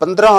15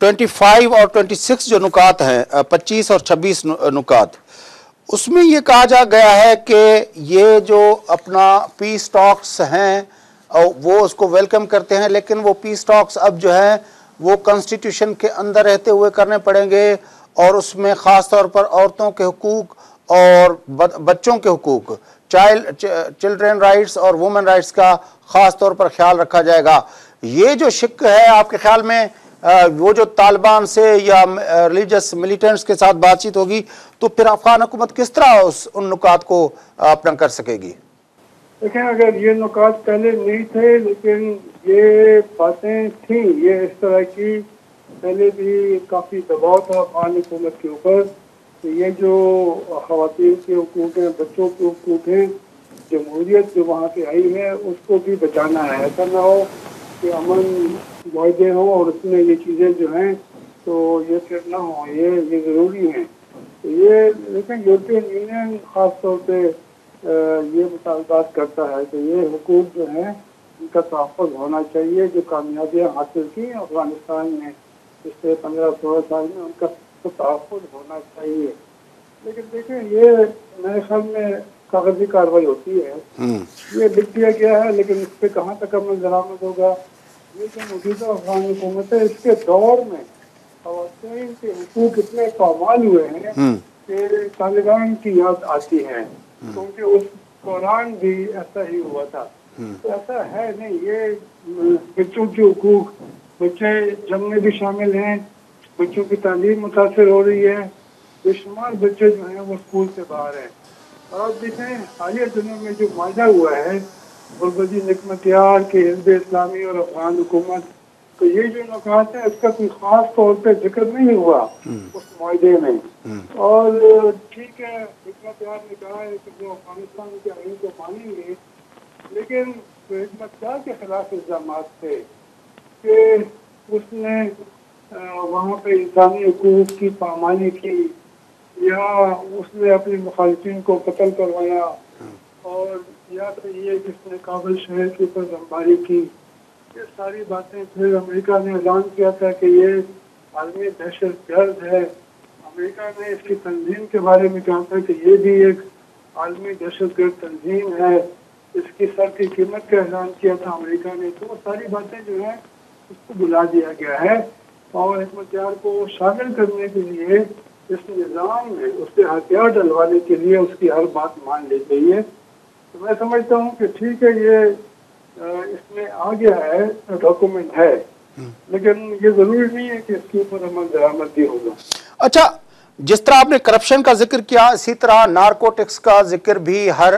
25 اور 26 جو نکات ہیں، 25 اور 26 نکات، اس میں یہ کہا جا گیا ہے کہ یہ جو اپنا پیس ٹاکس ہیں وہ اس کو ویلکم کرتے ہیں، لیکن وہ پیس ٹاکس اب جو ہیں وہ کنسٹیٹیوشن کے اندر رہتے ہوئے کرنے پڑیں گے، اور اس میں خاص طور پر عورتوں کے حقوق اور بچوں کے حقوق، چلڈرن رائٹس اور وومن رائٹس کا خاص طور پر خیال رکھا جائے گا۔ یہ جو شق ہے آپ کے خیال میں وہ جو طالبان سے یا ریلیجس ملیٹنٹس کے ساتھ بات چیت ہوگی تو پھر افغان حکومت کس طرح ان نکات کو اپنا کر سکے گی؟ دیکھیں، اگر یہ نکات پہلے نہیں تھے لیکن یہ باتیں تھیں، یہ اس طرح کی پہلے بھی کافی دباؤ تھا افغان حکومت کے اوپر کہ یہ جو خواتین کے حقوق ہیں، بچوں کے حقوق ہیں، جمہوریت جو وہاں سے آئی ہے اس کو بھی بچانا ہے۔ ایسا نہ ہو کہ امن معاہدے ہوں اور اس میں یہ چیزیں جو ہیں تو یہ پھر نہ ہوں، یہ ضروری ہیں۔ تو یہ لیکن یورپین یونین خاص طور پہ یہ مطالبات کرتا ہے کہ یہ حقوق جو ہیں ان کا تحفظ ہونا چاہیے، جو کامیابیاں حاصل کی افغانستان میں پچھلے 15-16 سال میں ان کا تحفظ ہونا چاہیے۔ لیکن دیکھیں، یہ میرے خیال میں کاغذی کارروائی ہوتی ہے، یہ لکھ دیا گیا ہے لیکن اس پہ کہاں تک عمل درآمد ہوگا؟ یہ جو موجودہ افغان حکومت ہے اس کے دور میں خواتین کے حقوق اتنے پامال ہوئے ہیں کہ طالبان کی یاد آتی ہے، کیونکہ اس دوران بھی ایسا ہی ہوا تھا۔ تو ایسا ہے نہیں، یہ بچوں کے حقوق، بچے جنگ میں بھی شامل ہیں، بچوں کی تعلیم متاثر ہو رہی ہے، بے شمار بچے جو ہیں وہ اسکول سے باہر ہیں۔ اور آپ دیکھیں حالیہ دنوں میں جو معاہدہ ہوا ہے غربتی نعمت یار کے حزب اسلامی اور افغان حکومت، تو یہ جو نکات ہیں اس کا کوئی خاص طور پہ ذکر نہیں ہوا اس معاہدے میں۔ اور ٹھیک ہے، حکمت یار نے کہا ہے کہ وہ افغانستان کے آئین کو مانیں گے، لیکن حکمت یار کے خلاف الزامات تھے کہ اس نے وہاں پہ انسانی حقوق کی پامالی کی، یا اس نے اپنے مخالفین کو قتل کروایا، اور یا پھر یہ جس نے کابل شہر کے اوپر بمباری کی۔ یہ ساری باتیں پھر امریکہ نے اعلان کیا تھا کہ یہ عالمی دہشت گرد ہے۔ امریکہ نے اس کی تنظیم کے بارے میں کہا تھا کہ یہ بھی ایک عالمی دہشت گرد تنظیم ہے، اس کی سر کی قیمت کا اعلان کیا تھا امریکہ نے۔ تو وہ ساری باتیں جو ہیں اس کو بلا دیا گیا ہے، اور حکمت یار کو شامل کرنے کے لیے اس نظام میں اس سے ہتھیار ڈلوانے کے لیے اس کی ہر بات مان لی گئی ہے۔ تو میں سمجھتا ہوں کہ ٹھیک ہے، یہ اس میں آ گیا ہے، ڈاکومنٹ ہے، لیکن یہ ضروری نہیں ہے کہ اس کے اوپر عمل درآمد بھی ہوگا۔ اچھا، جس طرح آپ نے کرپشن کا ذکر کیا، اسی طرح نارکوٹکس کا ذکر بھی ہر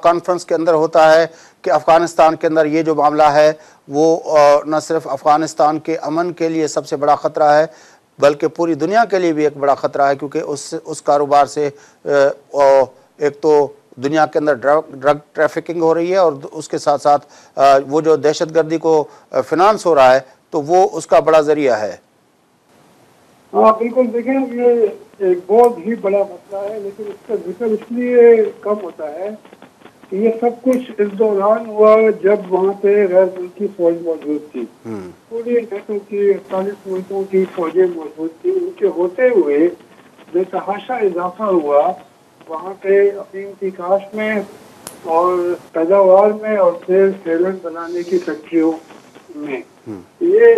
کانفرنس کے اندر ہوتا ہے کہ افغانستان کے اندر یہ جو معاملہ ہے وہ نہ صرف افغانستان کے امن کے لیے سب سے بڑا خطرہ ہے بلکہ پوری دنیا کے لیے بھی ایک بڑا خطرہ ہے، کیونکہ اس کاروبار سے ایک تو دنیا کے اندر ڈرگ ٹریفکنگ ہو رہی ہے، اور اس کے ساتھ ساتھ وہ جو دہشت گردی کو فنانس ہو رہا ہے تو وہ اس کا بڑا ذریعہ ہے۔ ہاں بالکل، دیکھیں یہ ایک بہت ہی بڑا مسئلہ ہے، لیکن اس کا ذکر اس لیے کم ہوتا ہے کہ یہ سب کچھ اس دوران ہوا جب وہاں پہ غیر ملکی فوج موجود تھی، پوری نیٹو کی 48 ملکوں کی فوجیں موجود تھیں۔ ان کے ہوتے ہوئے بے تحاشا اضافہ ہوا وہاں پہ افیم کی کاشت میں اور پیداوار میں، اور پھر سیلن بنانے کی فیکٹریوں میں۔ یہ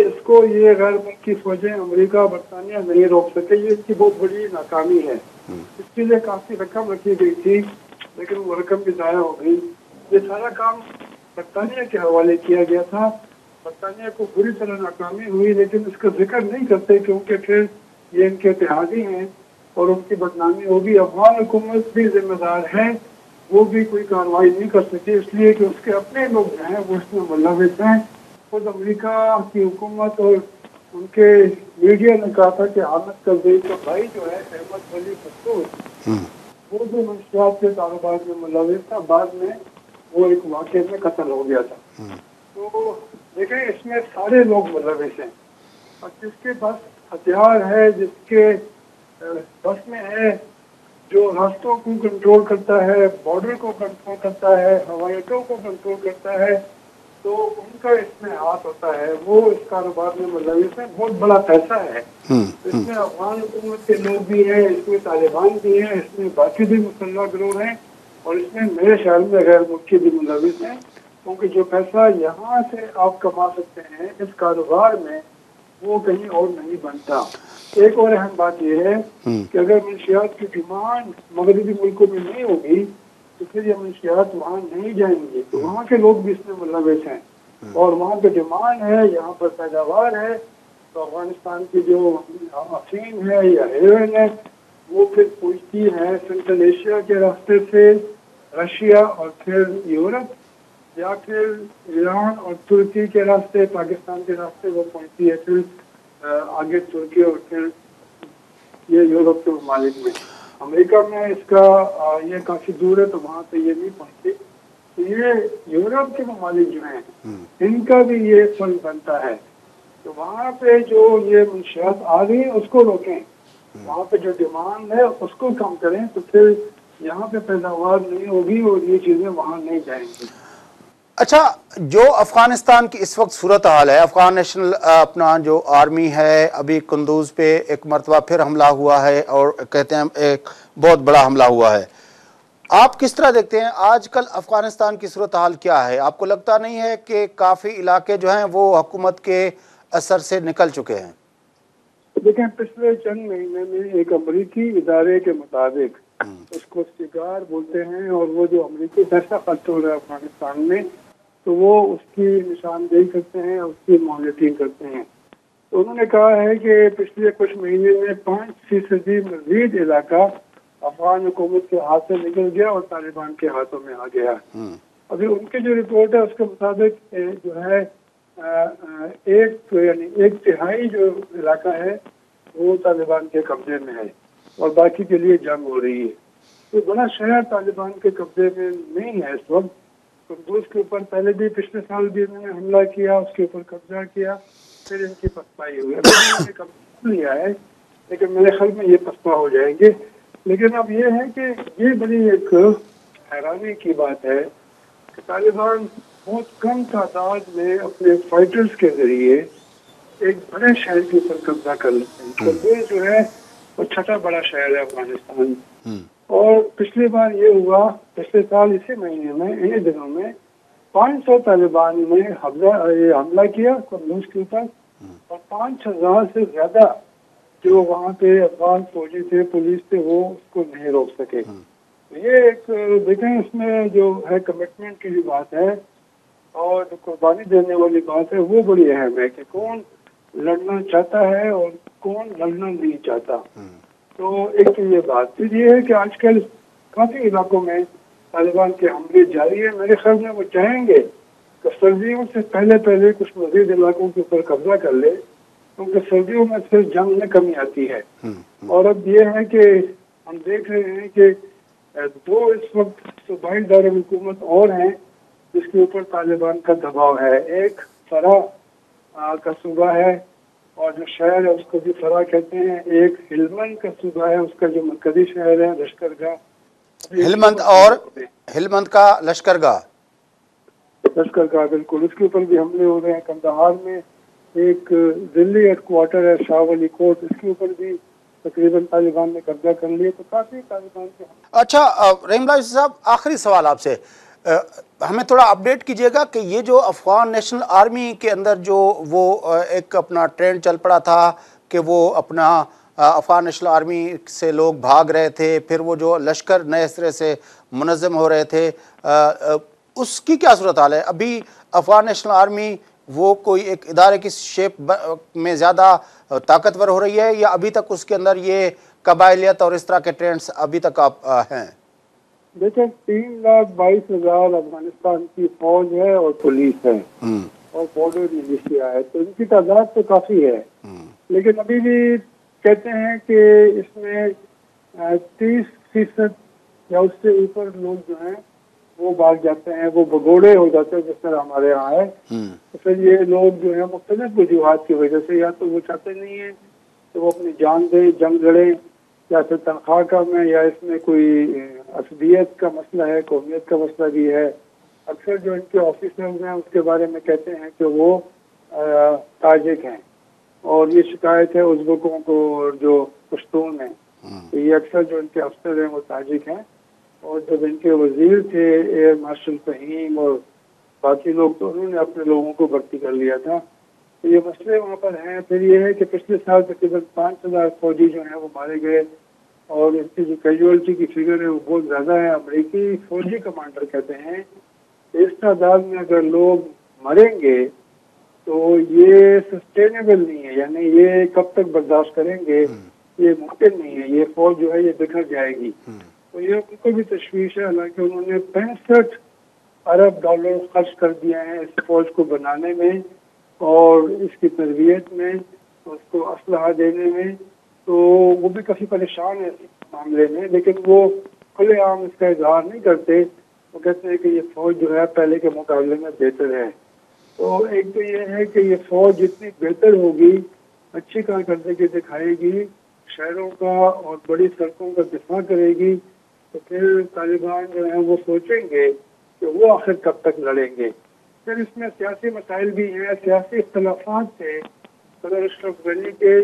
غیر ملکی فوجیں امریکہ برطانیہ نہیں روک سکے، یہ اس کی بہت بڑی ناکامی ہے۔ اس کے لیے کافی رقم رکھی گئی تھی لیکن وہ رقم بھی ضائع ہو گئی۔ یہ سارا کام برطانیہ کے حوالے کیا گیا تھا، برطانیہ کو بری طرح ناکامی ہوئی، لیکن اس کا ذکر نہیں کرتے کیونکہ پھر یہ ان کے اتحادی ہیں اور ان کی بدنامی ہوگی۔ افغان حکومت بھی ذمہ دار ہے، وہ بھی کوئی کارروائی نہیں کر سکی اس لیے کہ اس کے اپنے لوگ جو ہیں وہ اس میں ملوث ہیں۔ خود امریکہ کی حکومت اور ان کے میڈیا نے کہا تھا کہ حامد کرزئی کا بھائی جو ہے احمد ولی مسعود، وہ بھی منشیات کے کاروبار میں ملوث تھا، بعد میں وہ ایک واقعے میں قتل ہو گیا تھا۔ تو دیکھیں اس میں سارے لوگ ملوث ہیں، اور جس کے پاس ہتھیار ہے، جس کے بس میں ہے، جو راستوں کو کنٹرول کرتا ہے، بارڈر کو کنٹرول کرتا ہے، ہوائی اڈوں کو کنٹرول کرتا ہے، تو ان کا اس میں ہاتھ ہوتا ہے، وہ اس کاروبار میں ملوث ہے، بہت بڑا پیسہ ہے اس میں۔ افغان حکومت کے لوگ بھی ہیں، اس میں طالبان بھی ہیں، اس میں باقی بھی مسلح گروہ ہیں، اور اس میں میرے خیال میں غیر ملکی بھی ملوث ہیں، کیونکہ جو پیسہ یہاں سے آپ کما سکتے ہیں اس کاروبار میں وہ کہیں اور نہیں بنتا۔ ایک اور اہم بات یہ ہے کہ اگر منشیات کی ڈیمانڈ مغربی ملکوں میں نہیں ہوگی تو پھر یہ منشیات وہاں نہیں جائیں گے، تو وہاں کے لوگ بھی اس میں ملوث ہیں، اور وہاں پہ ڈیمانڈ ہے، یہاں پر پیداوار ہے، تو افغانستان کی جو افیم ہے یا ہیروئن ہے وہ پھر پہنچتی ہے سینٹرل ایشیا کے راستے سے رشیا اور پھر یورپ، یا پھر ایران اور ترکی کے راستے، پاکستان کے راستے وہ پہنچتی ہے پھر آگے ترکی اور پھر یہ یورپ کے ممالک میں۔ امریکہ میں اس کا یہ کافی دور ہے تو وہاں پہ یہ نہیں پہنچتی، تو یہ یورپ کے ممالک جو ہیں ان کا بھی یہ فن بنتا ہے، تو وہاں پہ جو یہ منشیات آ رہی ہیں اس کو روکیں، وہاں پہ جو ڈیمانڈ ہے اس کو کم کریں، تو پھر یہاں پہ پیداوار نہیں ہوگی اور یہ چیزیں وہاں نہیں جائیں گی۔ اچھا، جو افغانستان کی اس وقت صورتحال ہے، افغان نیشنل اپنا جو آرمی ہے ابھی قندوز پہ ایک مرتبہ پھر حملہ ہوا ہے اور کہتے ہیں ایک بہت بڑا حملہ ہوا ہے، آپ کس طرح دیکھتے ہیں آج کل افغانستان کی صورتحال کیا ہے؟ آپ کو لگتا نہیں ہے کہ کافی علاقے جو ہیں وہ حکومت کے اثر سے نکل چکے ہیں؟ دیکھیں پچھلے چند مہینے میں ایک امریکی ادارے کے مطابق، اس کو سیگار بولتے ہیں، اور وہ جو امریکی پیسہ خرچ ہو رہا ہے افغانستان میں تو وہ اس کی نشاندہی کرتے ہیں، اس کی مانیٹرنگ کرتے ہیں، تو انہوں نے کہا ہے کہ پچھلے کچھ مہینے میں 5% مزید علاقہ افغان حکومت کے ہاتھ سے نکل گیا اور طالبان کے ہاتھوں میں آ گیا۔ ابھی ان کی جو رپورٹ ہے اس کے مطابق جو ہے ایک تہائی جو علاقہ ہے وہ طالبان کے قبضے میں ہے اور باقی کے لیے جنگ ہو رہی ہے۔ تو بڑا شہر طالبان کے قبضے میں نہیں ہے اس وقت۔ قندوز کے اوپر پہلے بھی پچھلے سال بھی انہوں نے حملہ کیا، اس کے اوپر قبضہ کیا، پھر ان کی پسپائی ہوئی، ابھی انہوں نے قبضہ لیا ہے لیکن میرے خیال میں یہ پسپا ہو جائیں گے۔ لیکن اب یہ ہے کہ یہ بڑی ایک حیرانی کی بات ہے کہ طالبان بہت کم تعداد میں اپنے فائٹرز کے ذریعے ایک بڑے شہر کے اوپر قبضہ کر لیتے ہیں۔ قندوز جو ہے وہ چھٹا بڑا شہر ہے افغانستان، اور پچھلی بار یہ ہوا پچھلے سال اسی مہینے میں انہی دنوں میں 500 طالبان نے حملہ کیا قندوز کے اوپر، اور 5000 سے زیادہ جو وہاں پہ افغان فوجی تھے، پولیس تھے، وہ اس کو نہیں روک سکے۔ یہ ایک دیکھیں اس میں جو ہے کمٹمنٹ کی جو بات ہے اور جو قربانی دینے والی بات ہے وہ بڑی اہم ہے کہ کون لڑنا چاہتا ہے اور کون لڑنا نہیں چاہتا۔ تو ایک تو یہ بات، پھر یہ ہے کہ آج کل کافی علاقوں میں طالبان کے حملے جاری ہیں، میرے خیال میں وہ چاہیں گے کہ سردیوں سے پہلے کچھ مزید علاقوں کے اوپر قبضہ کر لے، کیونکہ سردیوں میں پھر جنگ میں کمی آتی ہے۔ اور اب یہ ہے کہ ہم دیکھ رہے ہیں کہ دو اس وقت صوبائی دارالحکومت اور ہیں جس کے اوپر طالبان کا دباؤ ہے، ایک فرا کا صوبہ ہے اور جو شہر ہے اس کو بھی فرا کہتے ہیں، ایک ہلمند کا صوبہ ہے، اس کا جو مرکزی شہر ہے لشکرگاہ۔ ہلمند کا لشکرگاہ بالکل، اس کے اوپر بھی حملے ہو رہے ہیں۔ کندہار میں ایک دلی ہیڈ کوارٹر ہے شاہ ولی کوٹ، اس کے اوپر بھی تقریباً طالبان نے قبضہ کر لیا، تو کافی طالبان کے۔ اچھا رحیم اللہ صاحب، آخری سوال آپ سے، ہمیں تھوڑا اپڈیٹ کیجئے گا کہ یہ جو افغان نیشنل آرمی کے اندر جو وہ ایک اپنا ٹرینڈ چل پڑا تھا کہ وہ اپنا افغان نیشنل آرمی سے لوگ بھاگ رہے تھے، پھر وہ جو لشکر نئے سرے سے منظم ہو رہے تھے، اس کی کیا صورتحال ہے؟ ابھی افغان نیشنل آرمی وہ کوئی ایک ادارے کی شیپ میں زیادہ طاقتور ہو رہی ہے یا ابھی تک اس کے اندر یہ قبائلیت اور اس طرح کے ٹرینڈز ابھی تک ہیں؟ دیکھیں 3,22,000 افغانستان کی فوج ہے اور پولیس ہے اور بارڈر ملیشیا ہے، تو ان کی تعداد تو کافی ہے، لیکن ابھی بھی کہتے ہیں کہ اس میں 30% یا اس سے اوپر لوگ جو ہیں وہ بھاگ جاتے ہیں، وہ بگوڑے ہو جاتے ہیں، جس طرح ہمارے یہاں ہے۔ تو پھر یہ لوگ جو ہیں مختلف وجوہات کی وجہ سے، یا تو وہ چاہتے نہیں ہیں کہ وہ اپنی جان دیں، جنگ لڑیں، یا پھر تنخواہ کم ہے، یا اس میں کوئی عصبیت کا مسئلہ ہے، قومیت کا مسئلہ بھی ہے، اکثر جو ان کے آفیسرز ہیں اس کے بارے میں کہتے ہیں کہ وہ تاجک ہیں، اور یہ شکایت ہے ازبکوں کو اور جو پشتون ہیں، یہ اکثر جو ان کے افسر ہیں وہ تاجک ہیں، اور جب ان کے وزیر تھے ایئر مارشل فہیم اور باقی لوگ تو انہوں نے اپنے لوگوں کو بھرتی کر لیا تھا. تو یہ مسئلے وہاں پر ہیں. پھر یہ ہے کہ پچھلے سال تقریباً 5,000 فوجی جو ہیں وہ مارے گئے، اور اس کی جو کیجولٹی کی فگر ہے وہ بہت زیادہ ہے. امریکی فوجی کمانڈر کہتے ہیں کہ اس تعداد میں اگر لوگ مریں گے تو یہ سسٹینیبل نہیں ہے، یعنی یہ کب تک برداشت کریں گے، یہ ممکن نہیں ہے، یہ فوج جو ہے یہ بکھر جائے گی. تو یہ ان کو بھی تشویش ہے، حالانکہ انہوں نے 65 ارب ڈالر خرچ کر دیے ہیں اس فوج کو بنانے میں اور اس کی تربیت میں، اس کو اسلحہ دینے میں. تو وہ بھی کافی پریشان ہے اس معاملے میں، لیکن وہ کھلے عام اس کا اظہار نہیں کرتے. وہ کہتے ہیں کہ یہ فوج جو ہے پہلے کے مقابلے میں بہتر ہے. تو ایک تو یہ ہے کہ یہ فوج جتنی بہتر ہوگی، اچھی کارکردگی دکھائے گی، شہروں کا اور بڑی سڑکوں کا دفاع کرے گی، تو پھر طالبان جو ہیں وہ سوچیں گے کہ وہ آخر کب تک لڑیں گے. پھر اس میں سیاسی مسائل بھی ہیں، سیاسی اختلافات تھے. صدر اشرف غنی کے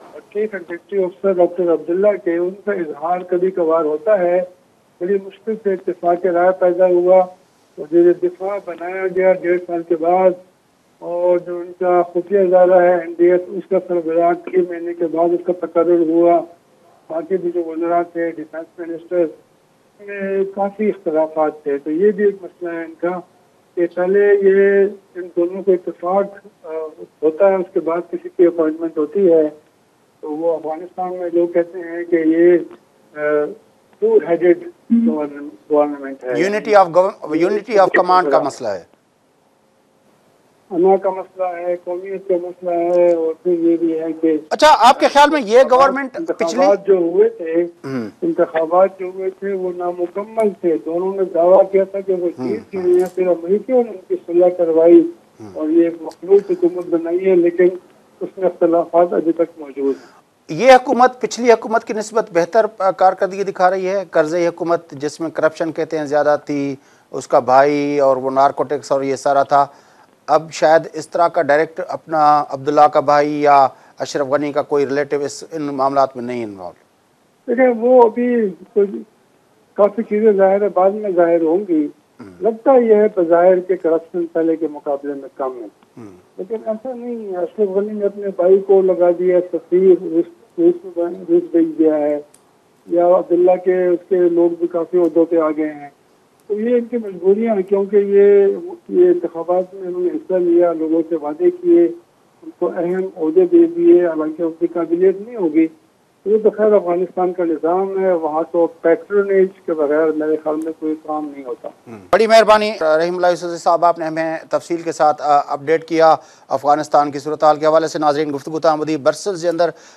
اور چیف ایگزیکٹو افسر ڈاکٹر عبداللہ کے، ان کا اظہار کبھی کبھار ہوتا ہے. بڑی مشکل سے اتفاق رائے پیدا ہوا، وزیر دفاع بنایا گیا 1.5 سال کے بعد، اور جو ان کا خفیہ ادارہ ہے NDS اس کا سربراہ 3 مہینے کے بعد اس کا تقرر ہوا. باقی بھی جو وزراء تھے، ڈیفینس منسٹر، میں کافی اختلافات تھے. تو یہ بھی ایک مسئلہ ہے ان کا کہ پہلے یہ ان دونوں کو اتفاق ہوتا ہے، اس کے بعد کسی کی اپوائنٹمنٹ ہوتی ہے. تو وہ افغانستان میں لوگ کہتے ہیں کہ یہ ٹو ہیڈڈ گورنمنٹ ہے، یونٹی آف کمانڈ کا مسئلہ ہے، انا کا مسئلہ ہے، قومیت کا مسئلہ ہے. اور پھر یہ بھی ہے کہ اچھا آپ کے خیال میں یہ گورنمنٹ پچھلی انتخابات جو ہوئے تھے وہ نامکمل تھے. دونوں نے دعویٰ کیا تھا کہ وہ جیت گئے ہیں، پھر امریکیوں نے ان کی صلح کروائی اور یہ ایک مخلوط حکومت بنائی ہے، لیکن اس میں اختلافات ابھی تک موجود ہیں. یہ حکومت پچھلی حکومت کی نسبت بہتر کارکردگی دکھا رہی ہے. کرزئی حکومت جس میں کرپشن کہتے ہیں زیادہ تھی، اس کا بھائی اور وہ نارکوٹکس اور یہ سارا تھا، اب شاید اس طرح کا ڈائریکٹ اپنا عبداللہ کا بھائی یا اشرف غنی کا کوئی ریلیٹو ان معاملات میں نہیں انوالو. دیکھیں وہ ابھی کافی چیزیں ظاہر ہے بعد میں ظاہر ہوں گی. لگتا یہ ہے بظاہر کے کرپشن پہلے کے مقابلے میں کم ہے، لیکن ایسا نہیں ہے. اشرف غنی نے اپنے بھائی کو لگا دیا سفیر، روس بھیج دیا ہے، یا عبداللہ کے اس کے لوگ بھی کافی عہدوں پہ آ گئے ہیں. تو یہ ان کی مجبوریاں ہیں، کیونکہ یہ انتخابات میں انہوں نے حصہ لیا، لوگوں سے وعدے کیے، ان کو اہم عہدے دے دیے، حالانکہ ان کی قابلیت نہیں ہوگی. یہ تو خیر افغانستان کا نظام ہے، وہاں تو پیٹرونیج کے بغیر میرے خیال میں کوئی کام نہیں ہوتا. بڑی مہربانی رحیم اللہ یوسفزئی صاحب، آپ نے ہمیں تفصیل کے ساتھ اپڈیٹ کیا افغانستان کی صورتحال کے حوالے سے. ناظرین گفتگو تامدی برسلز کے اندر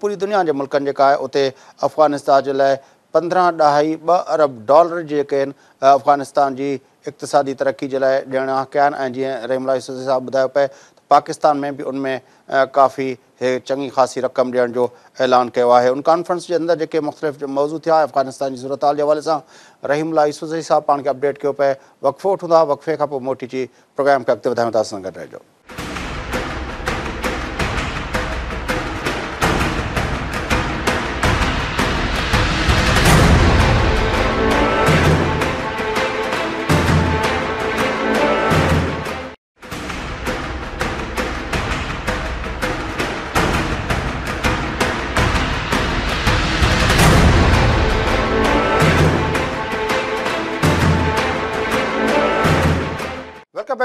پوری دنیا کے ملکن جا ہے اتنے افغانستان کے لیے 15.2 ارب ڈالر جن افغانستان کی اقتصادی ترقی کے لیے ڈینا کیا جی رحیم اللہ یوسفزئی صاحب بتایا پہ پاکستان میں بھی ان میں کافی چنگی خاصی رقم ڈیڑھ جو اعلان کیا ہے. ان کانفرنس کے اندر جو مختلف موضوع تھا افغانستان کی صورتحال کے حوالے سے رحیم اللہ یوسفزئی صاحب پان کے اپڈیٹ کیا پہ. وقفو اٹھوں وقفے کا موٹی چی پروگرام کے اگتے ودائیں تاثر گڈ رہجو.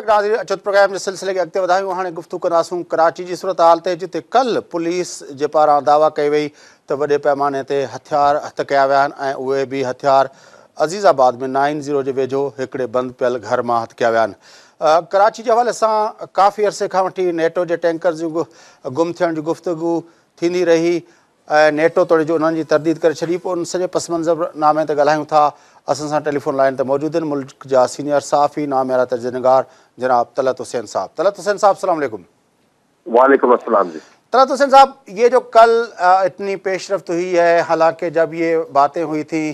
اچھت پروگرام کے سلسلے کے اگتے ودائیں. ہاں گفتگو کناسوں کراچی کی صورتحال تے جتے کل پولیس کے پارا دعویٰ کی وئی تو وڈے پیمانے تے ہتھیار ہتھ کیا ویا وہ بھی ہتھیار عزیز آباد میں 90 کے ویجھو ایکڑے بند پل گھر میں ہتھ کیا ویا. کراچی کے حوالے سے کافی عرصے کا وٹھی نیٹو کے ٹینکر گم تھن کی گفتگو تھی رہی. نیٹو توڑے جو انہوں نے تردید کر چڑی. ان سجے پس منظر نامے تے گلائیں تھا. اساں ٹیلی فون لائن تے موجود ہیں ملک جا سینئر صحافی نامیرا تجزیہ نگار جناب طلعت حسین صاحب. طلعت حسین صاحب السلام علیکم. وعلیکم السلام جی. طلعت حسین صاحب یہ جو کل اتنی پیش رفت ہوئی ہے، حالانکہ جب یہ باتیں ہوئی تھیں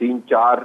3-4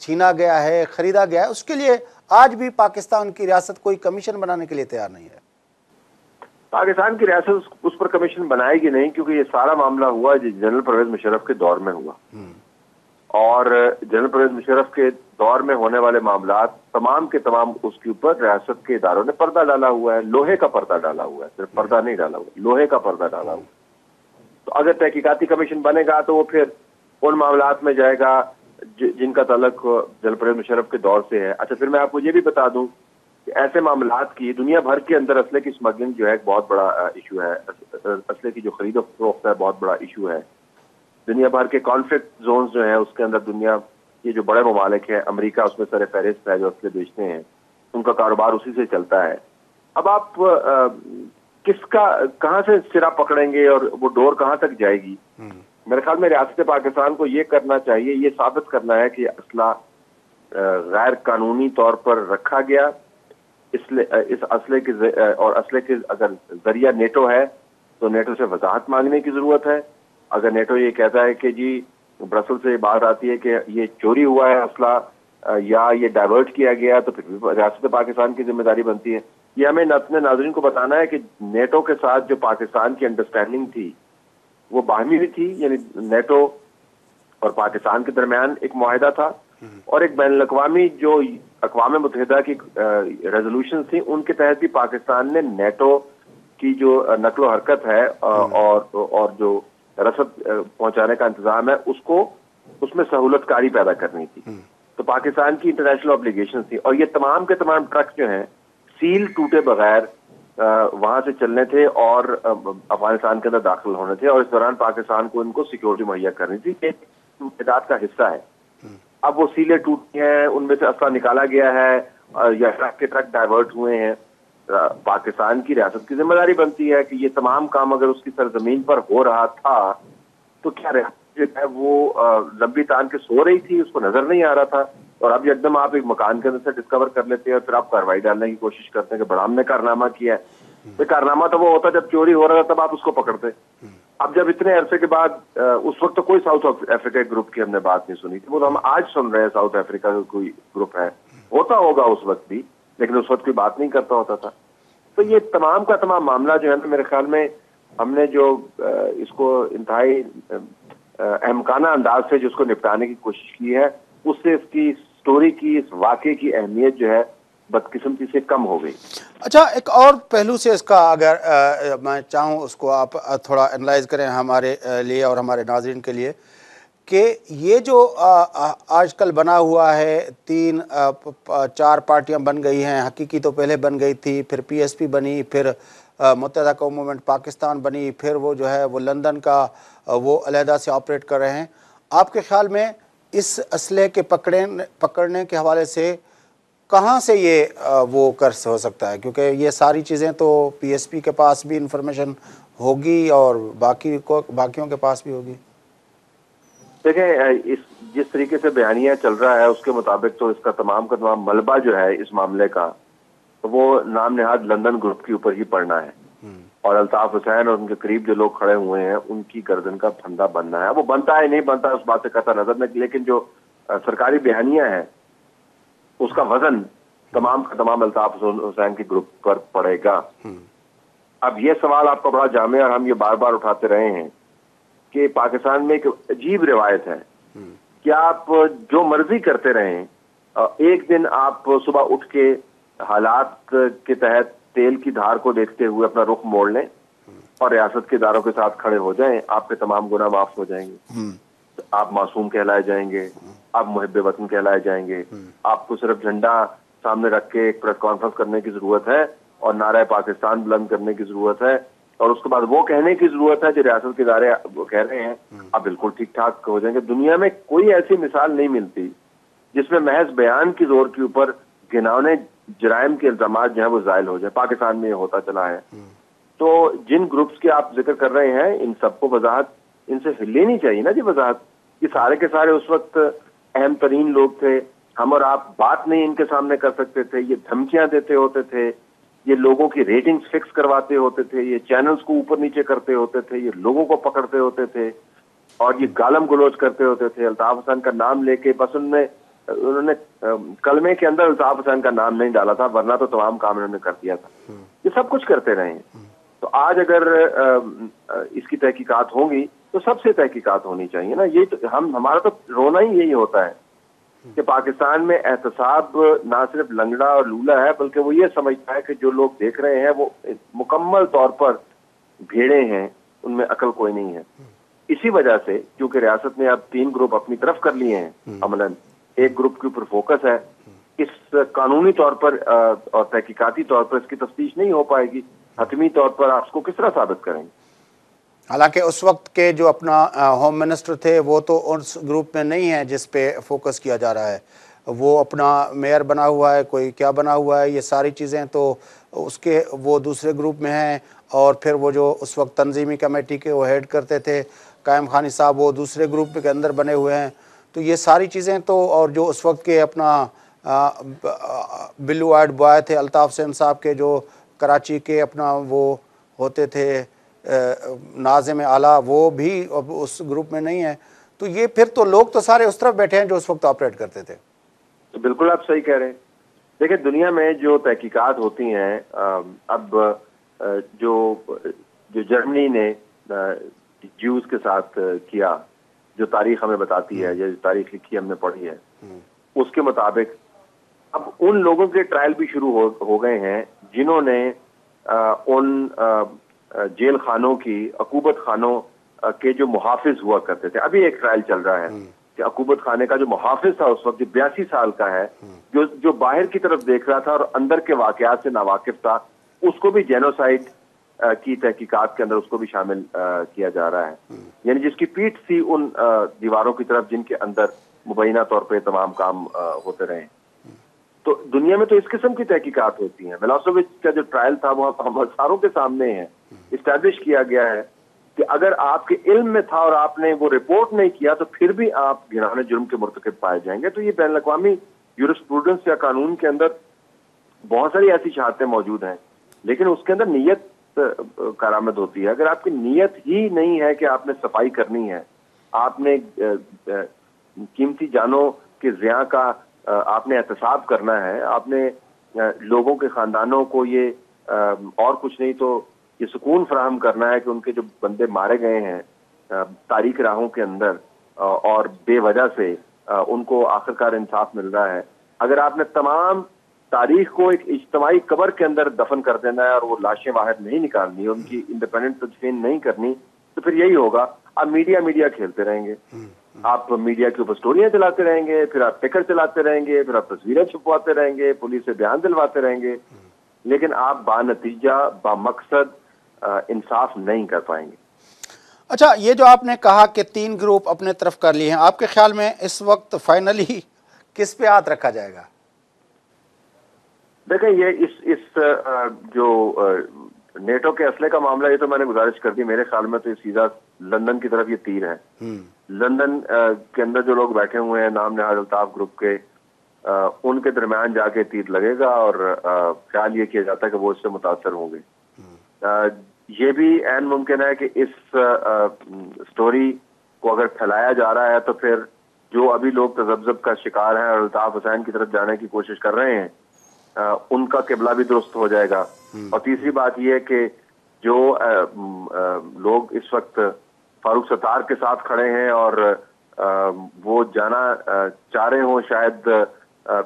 چھینا گیا ہے, خریدا گیا ہے, اس کے لیے آج بھی پاکستان کی ریاست کوئی کمیشن بنانے کے لیے تیار نہیں ہے. پاکستان کی ریاست اس پر کمیشن بنائے گی نہیں, کیونکہ یہ سارا معاملہ ہوا جنرل پرویز مشرف کے دور میں ہوا, اور جنرل پرویز مشرف کے دور میں ہونے والے معاملات تمام کے تمام اس کے اوپر ریاست کے اداروں نے پردہ ڈالا ہوا ہے, لوہے کا پردہ ڈالا ہوا ہے, صرف پردہ نہیں ڈالا ہوا, لوہے کا پردہ ڈالا ہوا ہے. تو اگر تحقیقاتی کمیشن بنے گا تو وہ پھر ان معاملات میں جائے گا جن کا تعلق جنرل پرویز مشرف کے دور سے ہے. اچھا, پھر میں آپ کو یہ بھی بتا دوں کہ ایسے معاملات کی دنیا بھر کے اندر اسلحے کی اسمگلنگ جو ہے ایک بہت بڑا ایشو ہے, اسلحے کی جو خرید و فروخت ہے بہت بڑا ایشو ہے. دنیا بھر کے کانفلکٹ زونز جو ہیں اس کے اندر دنیا کے جو بڑے ممالک ہیں, امریکہ اس میں سر فہرست ہے جو اسلحے بیچتے ہیں, ان کا کاروبار اسی سے چلتا ہے. اب آپ کہاں سے سرا پکڑیں گے اور وہ ڈور کہاں تک جائے گی؟ میرے خیال میں ریاست پاکستان کو یہ کرنا چاہیے, یہ ثابت کرنا ہے کہ اسلحہ غیر قانونی طور پر رکھا گیا, اس اسلحے کے اور اسلحے کے اگر ذریعہ نیٹو ہے تو نیٹو سے وضاحت مانگنے کی ضرورت ہے. اگر نیٹو یہ کہتا ہے کہ جی برسل سے بات آتی ہے کہ یہ چوری ہوا ہے اسلحہ یا یہ ڈائیورٹ کیا گیا, تو پھر بھی ریاست پاکستان کی ذمہ داری بنتی ہے. یہ ہمیں اپنے ناظرین کو بتانا ہے کہ نیٹو کے ساتھ جو پاکستان کی انڈرسٹینڈنگ تھی وہ باہمی بھی تھی, یعنی نیٹو اور پاکستان کے درمیان ایک معاہدہ تھا, اور ایک بین الاقوامی جو اقوام متحدہ کی ریزولوشن تھی ان کے تحت بھی پاکستان نے نیٹو کی جو نقل و حرکت ہے اور جو رسد پہنچانے کا انتظام ہے اس میں سہولت کاری پیدا کرنی تھی. تو پاکستان کی انٹرنیشنل اوبلیگیشن تھی, اور یہ تمام کے تمام ٹرک جو ہیں سیل ٹوٹے بغیر وہاں سے چلنے تھے اور افغانستان کے اندر داخل ہونے تھے, اور اس دوران پاکستان کو ان کو سیکورٹی مہیا کرنی تھی, ایک تعداد کا حصہ ہے. اب وہ سیلیں ٹوٹی ہیں, ان میں سے اسلحہ نکالا گیا ہے یا ٹرک کے ٹرک ڈائیورٹ ہوئے ہیں. پاکستان کی ریاست کی ذمہ داری بنتی ہے کہ یہ تمام کام اگر اس کی سرزمین پر ہو رہا تھا تو کیا ریاست جو ہے وہ لمبی تان کے سو رہی تھی, اس کو نظر نہیں آ رہا تھا, اور اب ایک دم آپ ایک مکان کے اندر سے ڈسکور کر لیتے ہیں اور پھر آپ کارروائی ڈالنے کی کوشش کرتے ہیں کہ بڑا ہم نے کارنامہ کیا ہے. کارنامہ تو وہ ہوتا جب چوری ہو رہا تھا تب آپ اس کو پکڑتے. اب جب اتنے عرصے کے بعد, اس وقت تو کوئی ساؤتھ افریقہ گروپ کی ہم نے بات نہیں سنی تھی, وہ تو ہم آج سن رہے ہیں ساؤتھ افریقہ کا کوئی گروپ ہے, ہوتا ہوگا اس وقت بھی, لیکن اس وقت کوئی بات نہیں کرتا ہوتا تھا. تو یہ تمام کا تمام معاملہ جو ہے نا, میرے خیال میں ہم نے جو اس کو انتہائی احمقانہ انداز سے جو اس کو نپٹانے کی کوشش کی ہے, اس سے اس کی سٹوری کی, اس واقعے کی اہمیت جو ہے بدقسمتی سے کم ہو گئی. اچھا, ایک اور پہلو سے اس کا اگر میں چاہوں اس کو آپ تھوڑا انالائز کریں ہمارے لیے اور ہمارے ناظرین کے لیے, کہ یہ جو آج کل بنا ہوا ہے 3-4 پارٹیاں بن گئی ہیں, حقیقی تو پہلے بن گئی تھی, پھر پی ایس پی بنی, پھر متحدہ قوم موومنٹ پاکستان بنی, پھر وہ جو ہے وہ لندن کا وہ علیحدہ سے آپریٹ کر رہے ہیں. آپ کے خیال میں اس اسلحے کے پکڑنے کے حوالے سے کہاں سے یہ وہ ہو سکتا ہے, کیونکہ یہ ساری چیزیں تو پی ایس پی کے پاس بھی انفارمیشن ہوگی اور باقیوں کے پاس بھی ہوگی. دیکھیں, جس طریقے سے بیانیہ چل رہا ہے اس کے مطابق تو اس کا تمام کا تمام ملبہ جو ہے اس معاملے کا وہ نام نہاد لندن گروپ کے اوپر ہی پڑنا ہے, اور الطاف حسین اور ان کے قریب جو لوگ کھڑے ہوئے ہیں ان کی گردن کا پھندا بننا ہے. وہ بنتا ہے نہیں بنتا اس بات سے قطع نظر نہیں, لیکن جو سرکاری بیانیہ ہے اس کا وزن تمام کا تمام الطاف حسین کے گروپ پر پڑے گا. اب یہ سوال آپ کا بڑا جامع اور ہم یہ بار بار اٹھاتے رہے ہیں کہ پاکستان میں ایک عجیب روایت ہے کہ آپ جو مرضی کرتے رہیں, ایک دن آپ صبح اٹھ کے حالات کے تحت تیل کی دھار کو دیکھتے ہوئے اپنا رخ موڑ لیں اور ریاست کے اداروں کے ساتھ کھڑے ہو جائیں, آپ کے تمام گناہ معاف ہو جائیں گے, آپ معصوم کہلائے جائیں گے, آپ محب وطن کہلائے جائیں گے. آپ کو صرف جھنڈا سامنے رکھ کے ایک پریس کانفرنس کرنے کی ضرورت ہے اور نعرہ پاکستان بلند کرنے کی ضرورت ہے, اور اس کے بعد وہ کہنے کی ضرورت ہے جو ریاست کے ادارے وہ کہہ رہے ہیں آپ بالکل ٹھیک ٹھاک ہو جائیں گے. دنیا میں کوئی ایسی مثال نہیں ملتی جس میں محض بیان کی زور کے اوپر گھناؤنے جرائم کے الزامات جو ہیں وہ زائل ہو جائے. پاکستان میں یہ ہوتا چلا ہے. تو جن گروپس کے آپ ذکر کر رہے ہیں ان سب کو وضاحت ان سے لینی چاہیے نا جی وضاحت. یہ سارے کے سارے اس وقت اہم ترین لوگ تھے, ہم اور آپ بات نہیں ان کے سامنے کر سکتے تھے, یہ دھمکیاں دیتے ہوتے تھے, یہ لوگوں کی ریٹنگز فکس کرواتے ہوتے تھے, یہ چینلز کو اوپر نیچے کرتے ہوتے تھے, یہ لوگوں کو پکڑتے ہوتے تھے اور یہ گالم گلوچ کرتے ہوتے تھے. الطاف حسین کا نام لے کے بس ان میں انہوں نے کلمے کے اندر الطاف حسین کا نام نہیں ڈالا تھا، ورنہ تو تمام کام انہوں نے کر دیا تھا. یہ سب کچھ کرتے رہے ہیں. تو آج اگر اس کی تحقیقات ہوں گی تو سب سے تحقیقات ہونی چاہیے نا. یہ تو ہمارا تو رونا ہی یہی ہوتا ہے کہ پاکستان میں احتساب نہ صرف لنگڑا اور لولا ہے، بلکہ وہ یہ سمجھتا ہے کہ جو لوگ دیکھ رہے ہیں وہ مکمل طور پر بھیڑے ہیں، ان میں عقل کوئی نہیں ہے. اسی وجہ سے کیونکہ ریاست نے اب 3 گروپ اپنی طرف کر لیے ہیں عملاً، ایک گروپ کے اوپر فوکس ہے. اس قانونی طور پر اور تحقیقاتی طور پر اس کی تفتیش نہیں ہو پائے گی. حتمی طور پر آپ اس کو کس طرح ثابت کریں گے؟ حالانکہ اس وقت کے جو اپنا ہوم منسٹر تھے وہ تو اس گروپ میں نہیں ہے جس پہ فوکس کیا جا رہا ہے. وہ اپنا میئر بنا ہوا ہے، کوئی کیا بنا ہوا ہے، یہ ساری چیزیں تو اس کے وہ دوسرے گروپ میں ہیں. اور پھر وہ جو اس وقت تنظیمی کمیٹی کے وہ ہیڈ کرتے تھے قائم خانی صاحب، وہ دوسرے گروپ کے اندر بنے ہوئے ہیں. تو یہ ساری چیزیں تو، اور جو اس وقت کے اپنا بلو آئڈ بوائے تھے الطاف حسین صاحب کے، جو کراچی کے اپنا وہ ہوتے تھے ناظم اعلیٰ، وہ بھی اب اس گروپ میں نہیں ہے. تو یہ پھر تو لوگ تو سارے اس طرف بیٹھے ہیں جو اس وقت آپریٹ کرتے تھے. بالکل آپ صحیح کہہ رہے ہیں. دیکھیں دنیا میں جو تحقیقات ہوتی ہیں، اب جو جرمنی نے جیوز کے ساتھ کیا، جو تاریخ ہمیں بتاتی ہے، جو تاریخ لکھی ہم نے پڑھی ہے، اس کے مطابق اب ان لوگوں کے ٹرائل بھی شروع ہو گئے ہیں جنہوں نے ان جیل خانوں کی، عقوبت خانوں کے جو محافظ ہوا کرتے تھے. ابھی ایک ٹرائل چل رہا ہے کہ عقوبت خانے کا جو محافظ تھا اس وقت، جو 82 سال کا ہے، جو باہر کی طرف دیکھ رہا تھا اور اندر کے واقعات سے ناواقف تھا، اس کو بھی جینوسائڈ کی تحقیقات کے اندر اس کو بھی شامل کیا جا رہا ہے. یعنی جس کی پیٹھ تھی ان دیواروں کی طرف جن کے اندر مبینہ طور پہ تمام کام ہوتے رہے. تو دنیا میں تو اس قسم کی تحقیقات ہوتی ہیں. ملاسووچ کا جو ٹرائل تھا وہ ہم ساروں کے سامنے ہے، اسٹیبلش کیا گیا ہے کہ اگر آپ کے علم میں تھا اور آپ نے وہ رپورٹ نہیں کیا تو پھر بھی آپ گھنانے جرم کے مرتکب پائے جائیں گے. تو یہ بین الاقوامی یورسپروڈنس یا قانون کے اندر بہت ساری ایسی شہادتیں موجود ہیں، لیکن اس کے اندر نیت کارآمد ہوتی ہے. اگر آپ کی نیت ہی نہیں ہے کہ آپ نے صفائی کرنی ہے، آپ نے قیمتی جانوں کے ضیاع کا آپ نے احتساب کرنا ہے، آپ نے لوگوں کے خاندانوں کو یہ اور کچھ نہیں تو یہ سکون فراہم کرنا ہے کہ ان کے جو بندے مارے گئے ہیں تاریخ راہوں کے اندر اور بے وجہ سے ان کو آخرکار انصاف مل رہا ہے. اگر آپ نے تمام تاریخ کو ایک اجتماعی قبر کے اندر دفن کر دینا ہے اور وہ لاشیں باہر نہیں نکالنی، ان کی انڈیپینڈنٹ تدفین نہیں کرنی، تو پھر یہی ہوگا. آپ میڈیا کھیلتے رہیں گے، آپ میڈیا کے اوپر سٹوریاں چلاتے رہیں گے، پھر آپ ٹکر چلاتے رہیں گے، پھر آپ تصویریں چھپواتے رہیں گے، پولیس سے بیان دلواتے رہیں گے، لیکن آپ بانتیجہ بامقصد انصاف نہیں کر پائیں گے. اچھا، یہ جو آپ نے کہا کہ 3 گروپ اپنے طرف کر لیے ہیں، آپ کے خیال میں اس وقت فائنلی کس پہ ہاتھ رکھا جائے گا؟ دیکھیں یہ اس جو نیٹو کے اسلحے کا معاملہ، یہ تو میں نے گزارش کر دی. میرے خیال میں تو یہ سیدھا لندن کی طرف یہ تیر ہے. لندن کے اندر جو لوگ بیٹھے ہوئے ہیں نام نہاد الطاف گروپ کے، ان کے درمیان جا کے تیر لگے گا اور خیال یہ کیا جاتا ہے کہ وہ اس سے متاثر ہوں گے. یہ بھی عین ممکن ہے کہ اس سٹوری کو اگر پھیلایا جا رہا ہے تو پھر جو ابھی لوگ تذبذب کا شکار ہیں اور الطاف حسین کی طرف جانے کی کوشش کر رہے ہیں، ان کا قبلہ بھی درست ہو جائے گا. اور تیسری بات یہ ہے کہ جو لوگ اس وقت فاروق ستار کے ساتھ کھڑے ہیں اور وہ جانا چاہ رہے ہوں شاید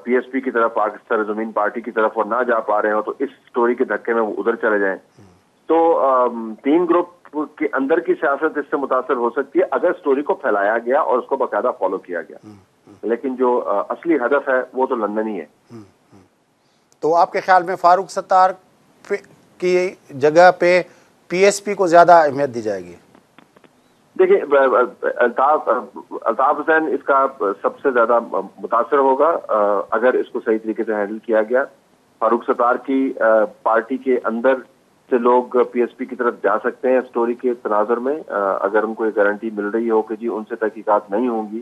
پی ایس پی کی طرف، پاکستان زمین پارٹی کی طرف، اور نہ جا پا رہے ہوں، تو اس سٹوری کے دھکے میں وہ ادھر چلے جائیں. تو 3 گروپ کے اندر کی سیاست اس سے متاثر ہو سکتی ہے اگر سٹوری کو پھیلایا گیا اور اس کو باقاعدہ فالو کیا گیا. لیکن جو اصلی ہدف ہے وہ تو لندن ہی ہے. تو آپ کے خیال میں فاروق ستار کی جگہ پہ پی ایس پی کو زیادہ اہمیت دی جائے گی؟ دیکھیں الطاف حسین اس کا سب سے زیادہ متاثر ہوگا اگر اس کو صحیح طریقے سے ہینڈل کیا گیا. فاروق ستار کی پارٹی کے اندر سے لوگ پی ایس پی کی طرف جا سکتے ہیں سٹوری کے تناظر میں، اگر ان کو یہ گارنٹی مل رہی ہو کہ جی ان سے تحقیقات نہیں ہوں گی.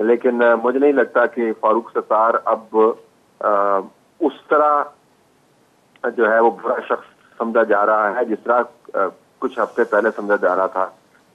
لیکن مجھے نہیں لگتا کہ فاروق ستار اب اس طرح جو ہے وہ برا شخص سمجھا جا رہا ہے جس طرح کچھ ہفتے پہلے سمجھا جا رہا تھا.